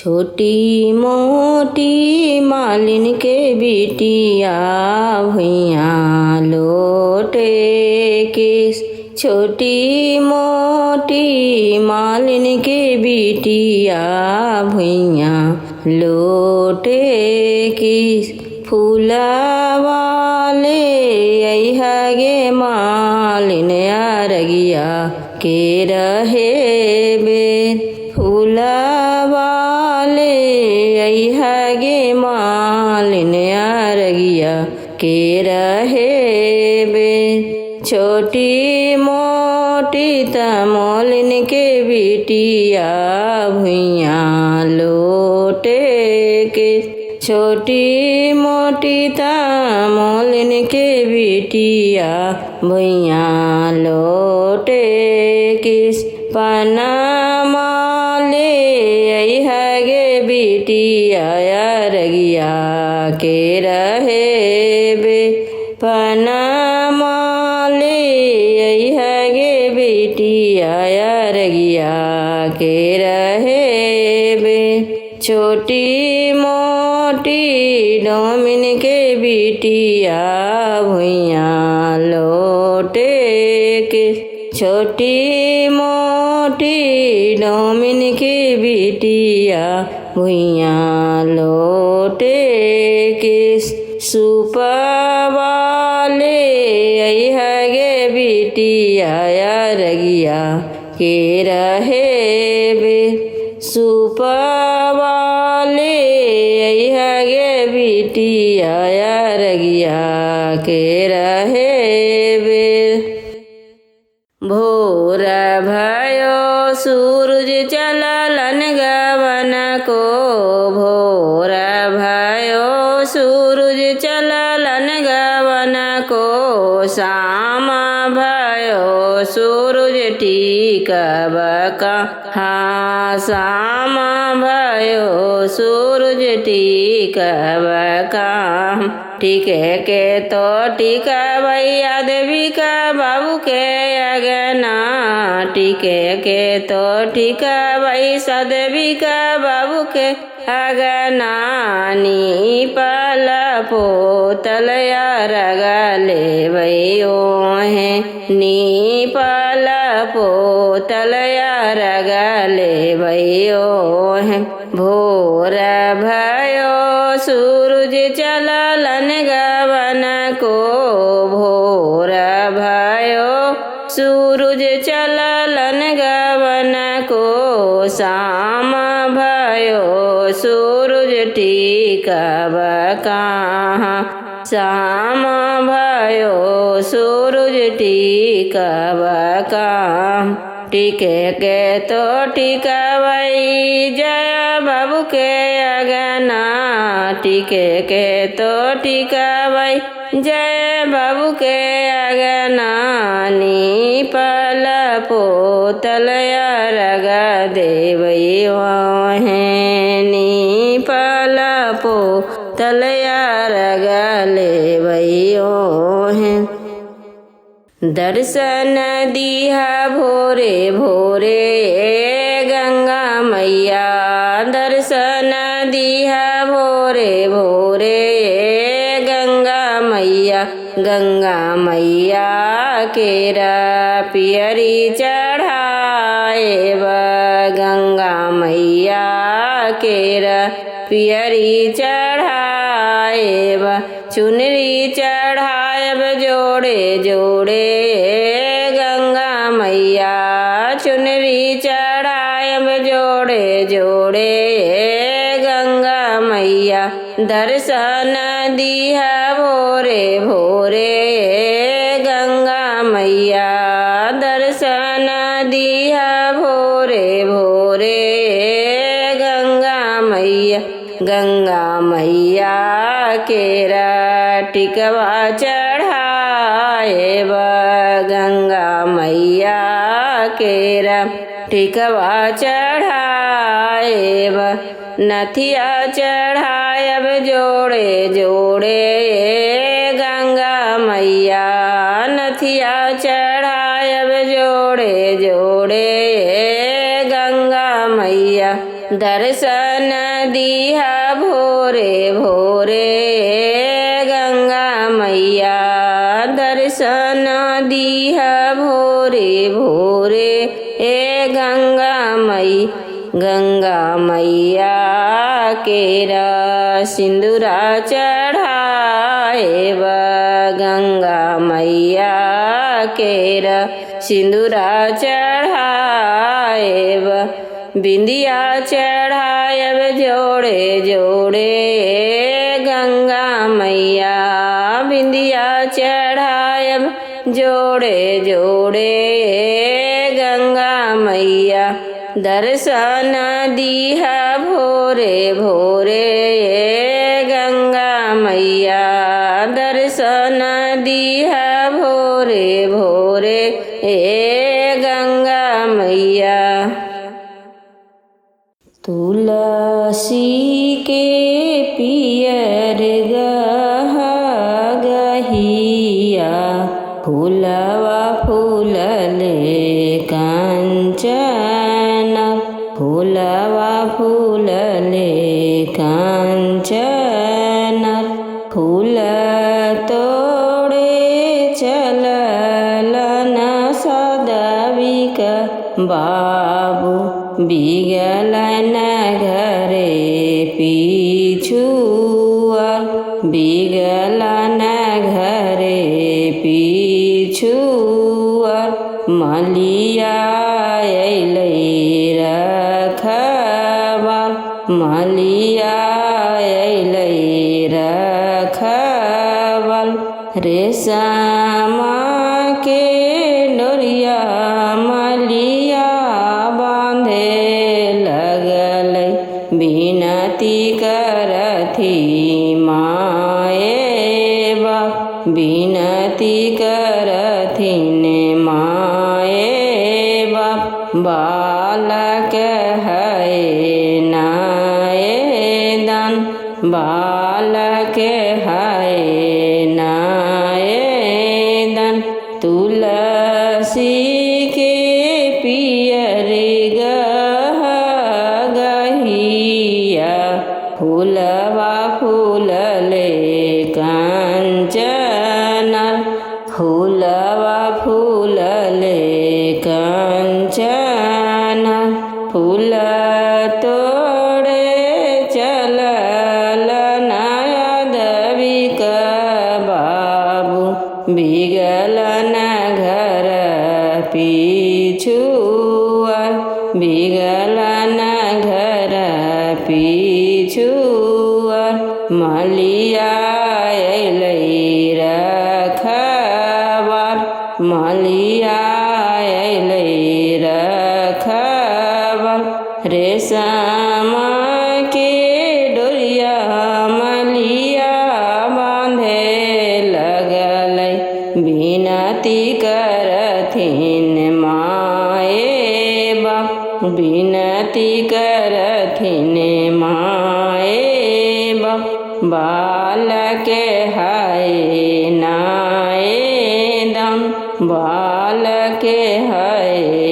छोटी मोटी मालिन के बिटिया भैया लोटे केस। छोटी मोटी मालिन के बिटिया भैया लोटे केस। फूलवाले अइहा गे मालिन अरगिया के रहे बेर। फूलवाले अइहा गे मालिन अरगिया के रहे बेर। छोटी मोटी तमोलिन के बिटिया भुइया लोटे के। छोटी मोटी तमोलिन के बिटिया भुइया लोटे किस। पनमा ले अइहा गे बिटिया अरगिया के रहे बे। पनमा ले अइहा गे बिटिया अरगिया के रहे बे। छोटी मोटी डोमिन के बिटिया भुइया लोटे के। छोटी मोटी डोमिन के बिटिया भुइया लोटे किस। सुपवाले अइहा गे बिटिया अरगिया के रहे बे। सुपवाले अइहा गे बिटिया अरगिया के रहे बे। भोर भयो सूरज चललन गवन को। भोर भयो सूरज चललन गवन को। शाम भयो सूरज टिकब कहाँ। शाम भयो सूरज टिकब कहाँ। टिके के तो टिकबैया देवी का बाबू के अगना। टिके के तो टिकबै सदेवी का बाबू के अगना। नीपल पोतल अरगले भयो है। नीपल पोतल अरगले भयो है। भोर भयो सूरज चललन गवन को। भोर भयो सूरज चललन गवन को। शाम भयो सूरज टिकब कहाँ। शाम भयो सूरज टिकब कहाँ। टिके के तो टिकबै जय बाबू के अगना। टिके के तो टिकबै जय बाबू के अगना। नीपल पोतल अरग देवै है। नीपल पोतल अरग लेवै है। दर्शन दिहा भोरे भोरे गंगा मैया। दर्शन दिहा भोरे भोरे गंगा मैया। गंगा मैया केरा पियरी चढ़ाएब। गंगा मैया केरा पियरी चढ़ाएब। चुनरी चढ़ाएब जोड़े जोड़े गंगा मैया। चुनरी चढ़ाएब जोड़े जोड़े गंगा मैया। दर्शन दिहा भोरे भोरे गंगा मैया। दर्शन दिहा भोरे भोरे गंगा मैया। गंगा मैया केरा टिकवा चढ़ाएब। गंगा मैया केरा टिकवा चढ़ाएब। नथिया चढ़ाएब जोड़े जोड़े गंगा मैया। नथिया चढ़ाएब जोड़े जोड़े गंगा मैया। दर्शन दिहा भोरे भोरे गंगा मैया दर्शन दिहा भोरे भोरे ए गंगा मैया केरा सिंदूरा चढ़ाएब गंगा मैया केरा सिंदूरा चढ़ाएब बिंदिया चढ़ाएब जोड़े जोड़े गंगा मैया बिंदिया चढ़ाएब जोड़े जोड़े गंगा मैया दर्शन दिहा भोरे भोरे गंगा मैया दर्शन दिहा भोरे भोरे गंगा मैया। तुलसी के पियर गहिया फूलवा फूलले कांचन फूलवा फूलले कांचन फूल तोड़े चललन सदविक बाबू बिगलन घरे पीछुअर बिगलन घरे पीछुअर मलिया अइलै रखबर मलिया अइलै रखबर रेशम के डोरिया मलिया बांधे लगलै विनती करथि माए बाप विनती करथिन माए बाप बालक है नायदन बालक है नायदन तुलसी के पियर गहिया फूलवा फूलले कांचन फूलवा फूलले कांचन फूल तोड़े चललन दविक बाबू बिगलन घर पीछुअर बिगलन घर पीछुअर मलिया अइलै रखबर मलिया अइलै रखबर रेशम के डोरिया मलिया बांधे लगलै विनती करथिन माए बाप विनती करथिन माए बाप बालक है नायदम बालक है